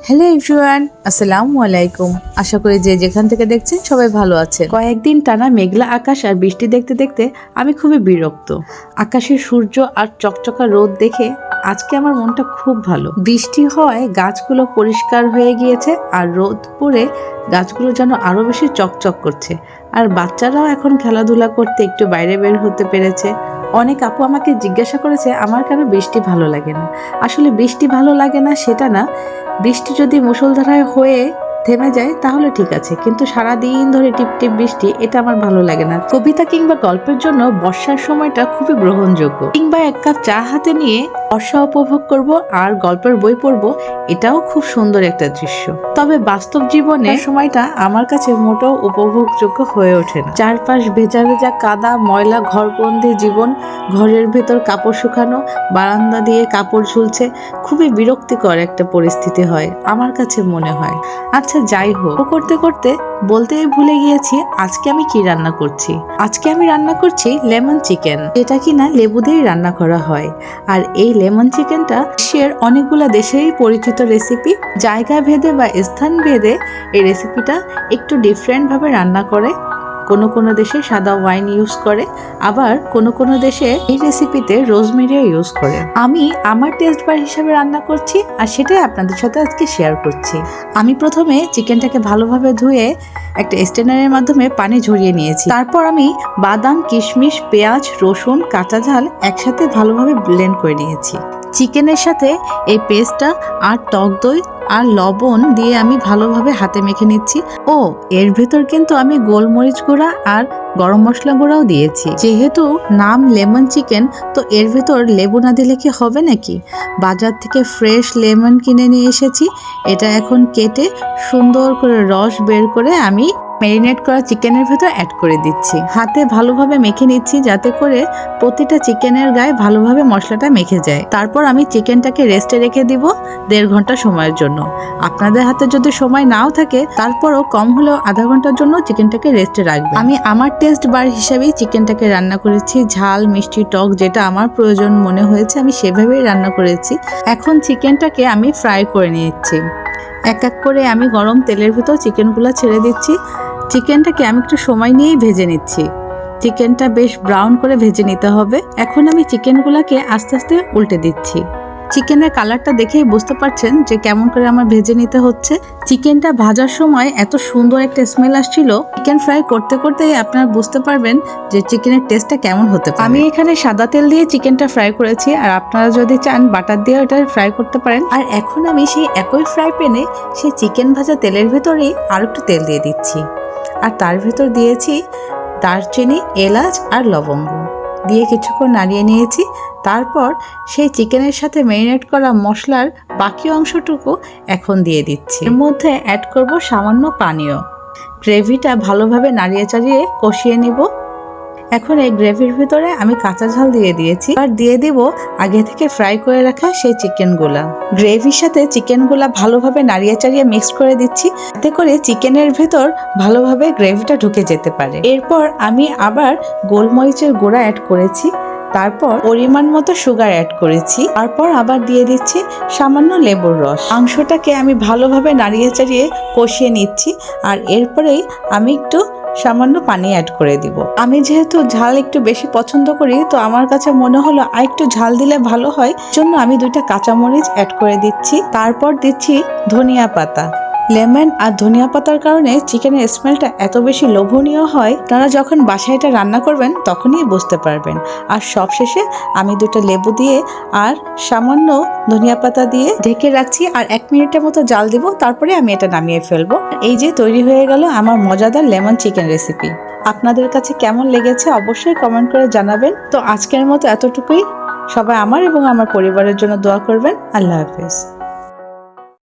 Hello everyone, আসসালামু আলাইকুম। আশা করি যে যেখান থেকে দেখছেন সবাই ভালো আছে। কয়েকদিন টানা মেঘলা আকাশ আর বৃষ্টি দেখতে দেখতে আমি খুবই বিরক্ত। আকাশের সূর্য আর চকচকা রোদ দেখে আজকে আমার মনটা খুব ভালো। বৃষ্টি হওয়ায় গাছগুলো পরিষ্কার হয়ে গিয়েছে আর রোদ পড়ে গাছগুলো যেন আরো বেশি চকচক করছে। আর বাচ্চারাও এখন খেলাধুলা করতে একটু বাইরে বের হতে পেরেছে। অনেক আপু আমাকে জিজ্ঞাসা করেছে আমার কেন বৃষ্টি ভালো লাগে না। আসলে বৃষ্টি ভালো লাগে না সেটা না, বৃষ্টি যদি মুষলধারায় হয়ে থেমে যায় তাহলে ঠিক আছে, কিন্তু সারাদিন ধরে টিপটিপ বৃষ্টি এটা আমার ভালো লাগে না। কবিতা কিংবা গল্পের জন্য বর্ষার সময়টা খুবই গ্রহণযোগ্য, কিংবা এক কাপ চা হাতে নিয়ে বর্ষা উপভোগ করব আর গল্পের বই পড়ব, এটাও খুব সুন্দর একটা দৃশ্য। তবে বাস্তব জীবনে সময়টা আমার কাছে মোটেও উপভোগযোগ্য হয়ে ওঠে না। চারপাশ ভেজা ভেজা কাদা ময়লা, ঘরবন্দি জীবন, ঘরের ভেতর কাপড় শুকানো, বারান্দা দিয়ে কাপড় ঝুলছে, খুবই বিরক্তিকর একটা পরিস্থিতি হয় আমার কাছে মনে হয়। আচ্ছা যাই হোক, করতে করতে বলতেই ভুলে গিয়েছি আজকে আমি কি রান্না করছি। আজকে আমি রান্না করছি লেমন চিকেন, যেটা কিনা লেবু দিয়ে রান্না করা হয়। আর এই লেমন চিকেনটা বিশ্বের অনেকগুলা দেশেই পরিচিত রেসিপি। জায়গা ভেদে বা স্থান ভেদে এই রেসিপিটা একটু ডিফারেন্ট ভাবে রান্না করে। কোনো কোনো দেশে সাদা ওয়াইন ইউজ করে, আবার কোনো কোনো দেশে এই রেসিপিতে রোজমেরিও ইউজ করে। আমি আমার টেস্ট বার হিসাবে রান্না করছি আর সেটাই আপনাদের সাথে আজকে শেয়ার করছি। আমি প্রথমে চিকেনটাকে ভালোভাবে ধুয়ে একটা স্ট্রেনারের মাধ্যমে পানি ঝরিয়ে নিয়েছি। তারপর আমি বাদাম, কিশমিশ, পেঁয়াজ, রসুন, কাঁচা ঝাল একসাথে ভালোভাবে ব্লেন্ড করে নিয়েছি। চিকেনের সাথে এই পেস্টটা আর টক দই আর লবণ দিয়ে আমি ভালোভাবে হাতে মেখে নিচ্ছি। ও এর ভেতর কিন্তু আমি গোলমরিচ গুঁড়া আর গরম মশলা গুঁড়াও দিয়েছি। যেহেতু নাম লেমন চিকেন, তো এর ভেতর লেবু না দিলে কি হবে নাকি? বাজার থেকে ফ্রেশ লেমন কিনে নিয়ে এসেছি। এটা এখন কেটে সুন্দর করে রস বের করে আমি ম্যারিনেট করা চিকেনের ভেতর অ্যাড করে দিচ্ছি। হাতে ভালোভাবে মেখে নিচ্ছি যাতে করে প্রতিটা চিকেনের গায়ে ভালোভাবে মশলাটা মেখে যায়। তারপর আমি চিকেনটাকে রেস্টে রেখে দিব 1.5 ঘন্টা সময়ের জন্য। আপনাদের হাতে যদি সময় নাও থাকে তারপরও কম হলেও আধা ঘন্টার জন্য চিকেনটাকে রেস্টে রাখবেন। আমি আমার টেস্ট বার হিসাবেই চিকেনটাকে রান্না করেছি। ঝাল, মিষ্টি, টক যেটা আমার প্রয়োজন মনে হয়েছে আমি সেভাবেই রান্না করেছি। এখন চিকেনটাকে আমি ফ্রাই করে নিচ্ছি। এক এক করে আমি গরম তেলের ভিতর চিকেনগুলো ছেড়ে দিচ্ছি। চিকেনটাকে আমি একটু সময় নিয়েই ভেজে নিচ্ছি। চিকেনটা বেশ ব্রাউন করে ভেজে নিতে হবে। এখন আমি চিকেনগুলোকে আস্তে আস্তে উল্টে দিচ্ছি। চিকেনের কালারটা দেখেই বুঝতে পারছেন যে কেমন করে আমার ভেজে নিতে হচ্ছে। চিকেনটা ভাজার সময় এত সুন্দর একটা স্মেল আসছিল। চিকেন ফ্রাই করতে করতেই আপনারা বুঝতে পারবেন যে চিকেনের টেস্টটা কেমন হতে পারে। আমি এখানে সাদা তেল দিয়ে চিকেনটা ফ্রাই করেছি, আর আপনারা যদি চান বাটার দিয়ে এটা ফ্রাই করতে পারেন। আর এখন আমি সেই একই ফ্রাই প্যানে সেই চিকেন ভাজা তেলের ভেতরেই আর একটু তেল দিয়ে দিচ্ছি। আর তার ভেতর দিয়েছি দারচিনি, এলাচ আর লবঙ্গ দিয়ে কিছুক্ষণ নাড়িয়ে নিয়েছি। তারপর সেই চিকেনের সাথে ম্যারিনেট করা মশলার বাকি অংশটুকু এখন দিয়ে দিচ্ছি। এর মধ্যে অ্যাড করব সামান্য পানীয়। গ্রেভিটা ভালোভাবে নাড়িয়ে চাড়িয়ে কষিয়ে নিব। এখন এই গ্রেভির ভিতরে আমি কাঁচা ঝাল দিয়ে দিয়েছি আর দিয়ে দিব আগে থেকে ফ্রাই করে রাখা সেই চিকেনগুলা। গ্রেভির সাথে চিকেনগুলা ভালোভাবে নাড়িয়ে চাড়িয়ে মিক্স করে দিচ্ছি, যাতে করে চিকেনের ভেতর ভালোভাবে গ্রেভিটা ঢুকে যেতে পারে। এরপর আমি আবার গোলমরিচের গুঁড়া অ্যাড করেছি, তারপর পরিমাণ মতো সুগার অ্যাড করেছি, তারপর আবার দিয়ে দিচ্ছি সামান্য লেবুর রস। মাংসটাকে আমি ভালোভাবে নাড়িয়ে চাড়িয়ে কষিয়ে নিচ্ছি, আর এরপরেই আমি একটু সামান্য পানি অ্যাড করে দিব। আমি যেহেতু ঝাল একটু বেশি পছন্দ করি, তো আমার কাছে মনে হলো আর একটু ঝাল দিলে ভালো হয়, জন্য আমি 2টা কাঁচামরিচ অ্যাড করে দিচ্ছি। তারপর দিচ্ছি ধনিয়া পাতা। লেমন আর ধনিয়া পাতার কারণে চিকেনের স্মেলটা এত বেশি লোভনীয় হয়, তারা যখন বাসায় এটা রান্না করবেন তখনই বুঝতে পারবেন। আর সবশেষে আমি 2টা লেবু দিয়ে আর সামান্য ধনিয়া পাতা দিয়ে ঢেকে রাখছি, আর 1 মিনিটের মতো জাল দিব। তারপরে আমি এটা নামিয়ে ফেলবো। এই যে তৈরি হয়ে গেল আমার মজাদার লেমন চিকেন রেসিপি। আপনাদের কাছে কেমন লেগেছে অবশ্যই কমেন্ট করে জানাবেন। তো আজকের মতো এতটুকুই। সবাই আমার এবং আমার পরিবারের জন্য দোয়া করবেন। আল্লাহ হাফেজ।